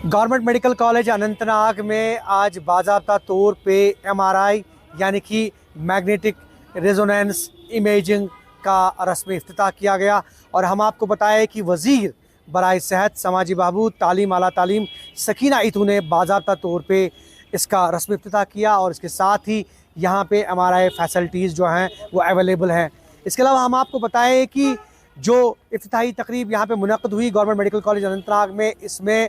Government medical college Anantnag में आज बाज़ाब्ता तौर पे एमआरआई यानी कि मैग्नेटिक रेजोनेंस इमेजिंग का रस्मी इफ्तिताह किया गया। और हम आपको बताएं कि वज़ीर बराए सेहत, समाजी बहबूद, तालीम, आला तालीम सकीना इतू ने बाज़ाब्ता तौर पे इसका रस्मी इफ्तिताह किया और इसके साथ ही यहाँ पे एमआरआई फैसिलिटीज़ जो हैं वो अवेलेबल हैं। इसके अलावा हम आपको बताएं कि जो इफ्तिताही तकरीब यहाँ पे मुनक़्क़िद हुई गवर्नमेंट मेडिकल कॉलेज अनंतनाग में, इसमें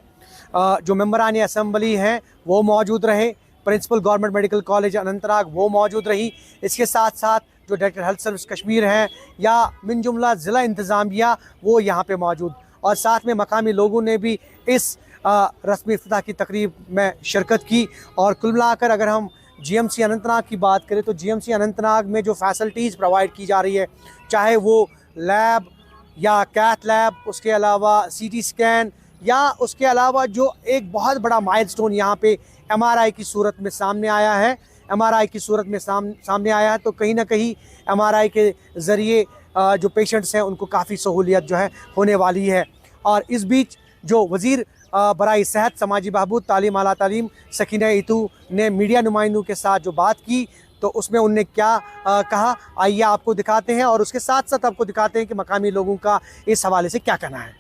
जो मेंबरान असम्बली हैं वो मौजूद रहे, principal government medical college Anantnag वो मौजूद रही। इसके साथ साथ जो डायरेक्टर हेल्थ सर्विस कश्मीर हैं या मिन जुमला ज़िला इंतज़ामिया वो यहाँ पे मौजूद, और साथ में मकामी लोगों ने भी इस रस्मी इफ्तिताह की तकरीब में शिरकत की। और कुल मिलाकर अगर हम जीएमसी अनंतनाग की बात करें तो जीएमसी अनंतनाग में जो फैसिलिटीज़ प्रोवाइड की जा रही है, चाहे वो लैब या कैथ लैब, उसके अलावा सीटी स्कैन, या उसके अलावा जो एक बहुत बड़ा माइलस्टोन यहाँ पे एमआरआई की सूरत में सामने आया है, एमआरआई की सूरत में सामने आया है, तो कहीं ना कहीं एमआरआई के ज़रिए जो पेशेंट्स हैं उनको काफ़ी सहूलियत जो है होने वाली है। और इस बीच जो वज़ीर बराए सेहत, समाजी बहबूद, तालीम, आला तालीम सकीना इतू ने मीडिया नुमाइंदों के साथ जो बात की तो उसमें उनने क्या कहा, आइए आपको दिखाते हैं और उसके साथ साथ आपको दिखाते हैं कि मकामी लोगों का इस हवाले से क्या कहना है।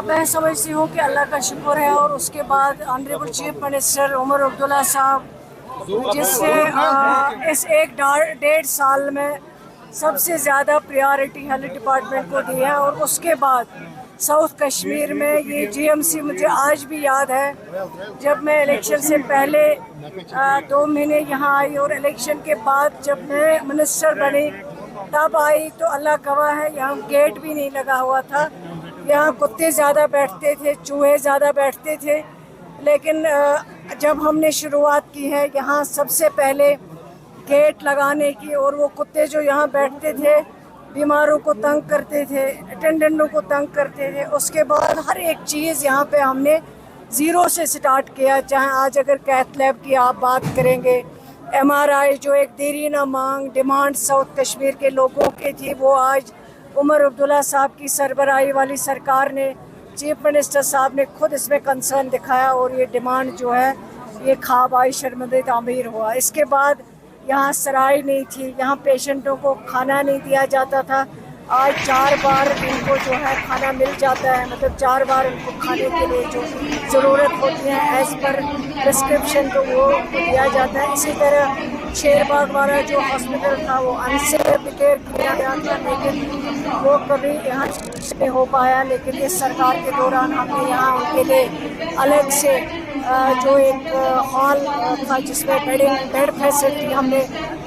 मैं समझती हूँ कि अल्लाह का शुक्र है। और उसके बाद honourable chief minister Omar Abdullah sahab, जिससे इस एक 1.5 साल में सबसे ज़्यादा प्रायोरिटी हेल्थ डिपार्टमेंट को दी है। और उसके बाद साउथ कश्मीर में ये जीएमसी, मुझे आज भी याद है जब मैं इलेक्शन से पहले 2 महीने यहाँ आई और इलेक्शन के बाद जब मैं मिनिस्टर बनी तब आई, तो अल्लाह गवाह है यहाँ गेट भी नहीं लगा हुआ था। यहाँ कुत्ते ज़्यादा बैठते थे, चूहे ज़्यादा बैठते थे। लेकिन जब हमने शुरुआत की है यहाँ सबसे पहले गेट लगाने की, और वो कुत्ते जो यहाँ बैठते थे बीमारों को तंग करते थे, अटेंडेंटों को तंग करते थे। उसके बाद हर एक चीज़ यहाँ पे हमने ज़ीरो से स्टार्ट किया। चाहे आज अगर कैथ लैब की आप बात करेंगे, एमआरआई जो एक देरी ना मांग डिमांड साउथ कश्मीर के लोगों की थी, वो आज उमर अब्दुल्ला साहब की सरबराही वाली सरकार ने, चीफ मिनिस्टर साहब ने खुद इसमें कंसर्न दिखाया और ये डिमांड जो है ये ख्वाब आई, शर्मदे तामीर हुआ। इसके बाद यहाँ सराय नहीं थी, यहाँ पेशेंटों को खाना नहीं दिया जाता था। आज 4 बार इनको जो है खाना मिल जाता है, मतलब 4 बार उनको खाने के लिए जो ज़रूरत होती है एज़ पर प्रिस्क्रिप्शन तो वो दिया जाता है। इसी तरह शेरबाग वाला जो हॉस्पिटल था वो अनसेफ डिक्लेयर किया गया था, लेकिन वो कभी यहाँ नहीं हो पाया। लेकिन इस सरकार के दौरान हमने यहाँ उनके लिए अलग से जो एक हॉल था जिसमें बेड फैसिलिटी हमने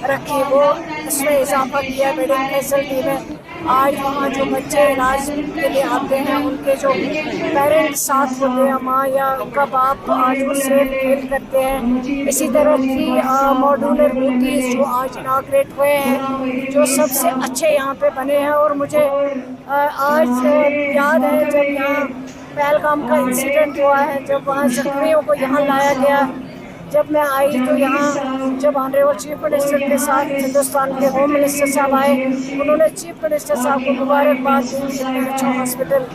रखी, वो इसमें इजाफा किया बेडिंग फैसिलिटी में। आज वहाँ जो बच्चे इलाज के लिए आते हैं उनके जो पेरेंट्स साथ होते हैं, माँ या उनका बाप, आज वो सेफ फील करते हैं। इसी तरह 3 मॉड्यूलर बूटीज़ जो आज इनाग्रेट हुए हैं, जो सबसे अच्छे यहाँ पे बने हैं। और मुझे आज याद है जब यहाँ पहलगाम का इंसिडेंट हुआ है, जब वहाँ जख्मियों को यहाँ लाया गया, जब मैं आई तो यहाँ जब ऑनरेबल चीफ मिनिस्टर के साथ हिंदुस्तान के होम मिनिस्टर साहब आए, उन्होंने चीफ मिनिस्टर साहब को मुबारकबाद दी कि इतना अच्छा हॉस्पिटल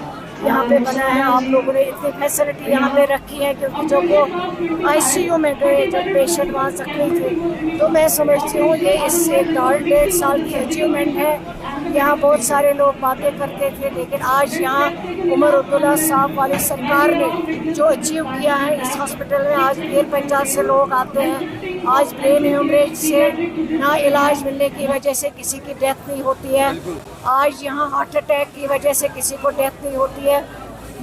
यहाँ पे बना है, आप लोगों ने इतनी फैसिलिटी यहाँ पे रखी है। क्योंकि जब वो आईसीयू में गए, जब पेशेंट वहाँ जख्मी थे, तो मैं समझती हूँ ये इस 1.5 साल की अचीवमेंट है। यहाँ बहुत सारे लोग बातें करते थे, लेकिन आज यहाँ उमर अब्दुल्ला साहब वाली सरकार ने जो अचीव किया है इस हॉस्पिटल में, आज पीर पंजाब से लोग आते हैं। आज ब्रेन हेमरेज से ना इलाज मिलने की वजह से किसी की डेथ नहीं होती है, आज यहाँ हार्ट अटैक की वजह से किसी को डेथ नहीं होती है।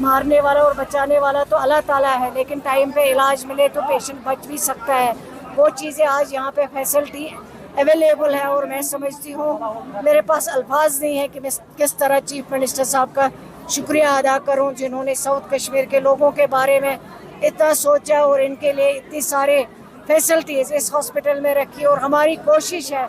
मारने वाला और बचाने वाला तो अल्लाह ताला है, लेकिन टाइम पे इलाज मिले तो पेशेंट बच भी सकता है। वो चीज़ें आज यहाँ पे फैसिलिटी अवेलेबल है। और मैं समझती हूँ मेरे पास अल्फाज नहीं है कि मैं किस तरह चीफ मिनिस्टर साहब का शुक्रिया अदा करूँ, जिन्होंने साउथ कश्मीर के लोगों के बारे में इतना सोचा और इनके लिए इतनी सारे फैसिलिटीज़ इस हॉस्पिटल में रखी। और हमारी कोशिश है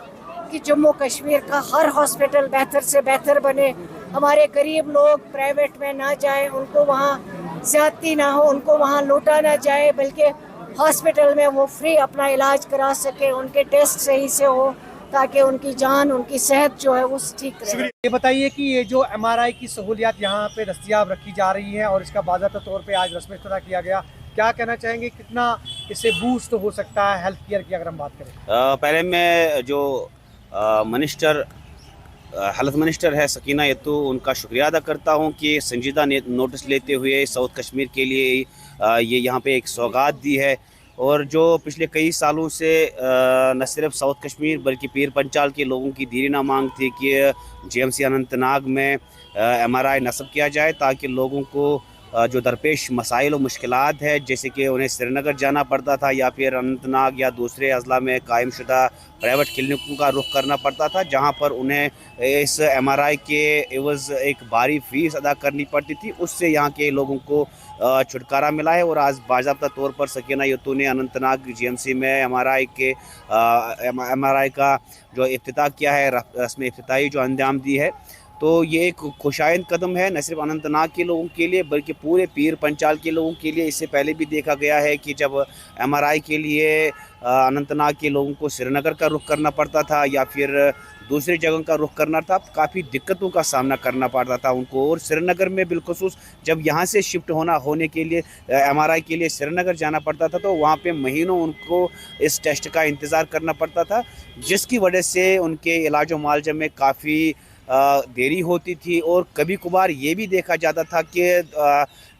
कि जम्मू कश्मीर का हर हॉस्पिटल बेहतर से बेहतर बने, हमारे गरीब लोग प्राइवेट में ना जाए, उनको वहाँ ज़्यादती ना हो, उनको वहाँ लूटा ना जाए, बल्कि हॉस्पिटल में वो फ्री अपना इलाज करा सके, उनके टेस्ट सही से हो, ताकि उनकी जान, उनकी सेहत जो है वो ठीक रहे। ये बताइए कि ये जो एमआरआई की सहूलियत यहाँ पे दस्तयाब रखी जा रही है और इसका बाज़ाब्ता तौर पे आज रस्मी इफ्तिताह किया गया, क्या कहना चाहेंगे, कितना इससे बूस्ट हो सकता है हेल्थ केयर की अगर हम बात करें? पहले मैं जो मिनिस्टर हेल्थ मिनिस्टर है सकीना यत्तू, उनका शुक्रिया अदा करता हूं कि संजीदा नोटिस लेते हुए साउथ कश्मीर के लिए ये यहाँ पे एक सौगात दी है। और जो पिछले कई सालों से न सिर्फ साउथ कश्मीर बल्कि पीर पंचाल के लोगों की दीरीना मांग थी कि GMC अनंतनाग में MRI नस्ब किया जाए ताकि लोगों को जो दरपेश मसाइल और मुश्किलात है, जैसे कि उन्हें श्रीनगर जाना पड़ता था या फिर अनंतनाग या दूसरे अजला में कायम शुदा प्राइवेट क्लिनिकों का रुख करना पड़ता था, जहां पर उन्हें इस MRI के एवज़ एक भारी फीस अदा करनी पड़ती थी। उससे यहाँ के लोगों को छुटकारा मिला है। और आज बाज़ाब्ता तौर पर सकीना यत्तू ने अनंतनाग GMC में MRI का जो इफ्तिताह किया है, रस्म इफ्तिताही जो अंजाम दी है, तो ये एक खुशाइंद कदम है न सिर्फ अनंतनाग के लोगों के लिए बल्कि पूरे पीर पंचाल के लोगों के लिए। इससे पहले भी देखा गया है कि जब MRI के लिए अनंतनाग के लोगों को श्रीनगर का रुख करना पड़ता था या फिर दूसरी जगह का रुख करना था, काफ़ी दिक्कतों का सामना करना पड़ता था उनको। और श्रीनगर में बिलखुसूस जब यहाँ से शिफ्ट होने के लिए MRI के लिए श्रीनगर जाना पड़ता था, तो वहाँ पे महीनों उनको इस टेस्ट का इंतज़ार करना पड़ता था, जिसकी वजह से उनके इलाज मुआलजे में काफ़ी देरी होती थी। और कभी कभार ये भी देखा जाता था कि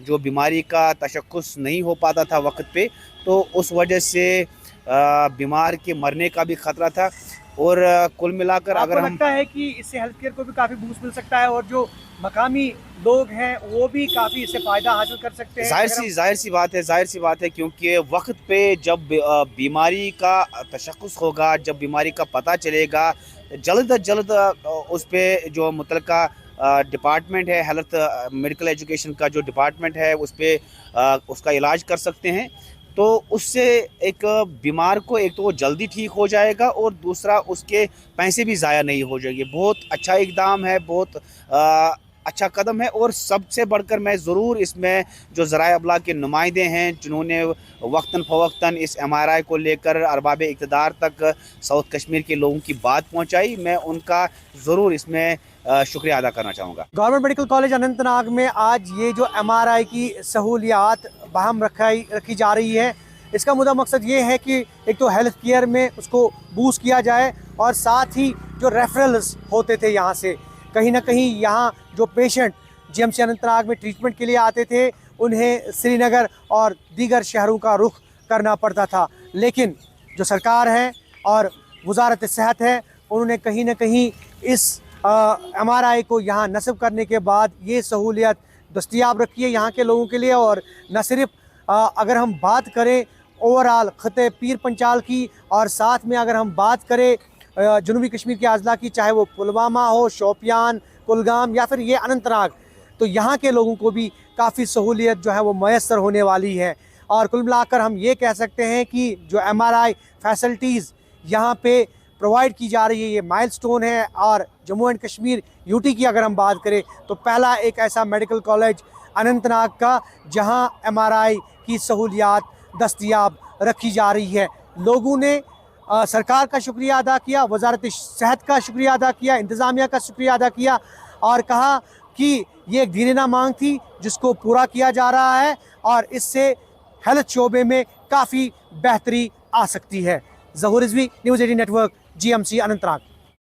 जो बीमारी का तशख़्ख़ुस नहीं हो पाता था वक्त पे, तो उस वजह से बीमार के मरने का भी ख़तरा था। और कुल मिलाकर अगर हम लगता है कि इससे हेल्थ केयर को भी काफ़ी बूस्ट मिल सकता है और जो मकामी लोग हैं वो भी काफ़ी इससे फ़ायदा हासिल कर सकते हैं? जाहिर सी बात है क्योंकि वक्त पे जब बीमारी का तशख़्ख़ुस होगा, जब बीमारी का पता चलेगा, जल्द अज जल्द उस पर जो मुतलका डिपार्टमेंट है, हेल्थ मेडिकल एजुकेशन का जो डिपार्टमेंट है, उस पर उसका इलाज कर सकते हैं। तो उससे एक बीमार को एक तो वो जल्दी ठीक हो जाएगा और दूसरा उसके पैसे भी ज़ाया नहीं हो जाएंगे। बहुत अच्छा इक़दाम है, बहुत अच्छा कदम है। और सबसे बढ़कर मैं ज़रूर इसमें जो ज़राए अबलाग के नुमाइंदे हैं जिन्होंने वक्तन फ़वक्तन इस MRI को लेकर अरबाब इक़्तिदार तक साउथ कश्मीर के लोगों की बात पहुंचाई, मैं उनका ज़रूर इसमें शुक्रिया अदा करना चाहूँगा। गवर्नमेंट मेडिकल कॉलेज अनंतनाग में आज ये जो MRI की सहूलियात बहाम रखी जा रही है, इसका मुद्दा मकसद ये है कि एक तो हेल्थ केयर में उसको बूस्ट किया जाए और साथ ही जो रेफरल्स होते थे यहाँ से, कहीं ना कहीं यहाँ जो पेशेंट GMC अनंतनाग में ट्रीटमेंट के लिए आते थे उन्हें श्रीनगर और दीगर शहरों का रुख करना पड़ता था। लेकिन जो सरकार है और वजारत सेहत है, उन्होंने कहीं ना कहीं इस MRI को यहाँ नस्ब करने के बाद ये सहूलियत दस्तयाब रखी है यहाँ के लोगों के लिए। और न सिर्फ अगर हम बात करें ओवरऑल ख़त्े पीर पंचाल की, और साथ में अगर हम बात करें जनूबी कश्मीर के अजला की, चाहे वो पुलवामा हो, शोपियान, कुलगाम या फिर ये अनंतनाग, तो यहाँ के लोगों को भी काफ़ी सहूलियत जो है वो मैसर होने वाली है। और कुल मिलाकर हम ये कह सकते हैं कि जो MRI फैसिलिटीज़ यहाँ पे प्रोवाइड की जा रही है, ये माइलस्टोन है। और जम्मू एंड कश्मीर UT की अगर हम बात करें तो पहला एक ऐसा मेडिकल कॉलेज अनंतनाग का जहाँ MRI की सहूलियात दस्तयाब रखी जा रही है। लोगों ने सरकार का शुक्रिया अदा किया, वजारत सेहत का शुक्रिया अदा किया, इंतज़ामिया का शुक्रिया अदा किया और कहा कि ये एक दीरीना मांग थी जिसको पूरा किया जा रहा है और इससे हेल्थ शोबे में काफ़ी बेहतरी आ सकती है। Zahoor Rizvi, news 18 network, GMC Anantnag.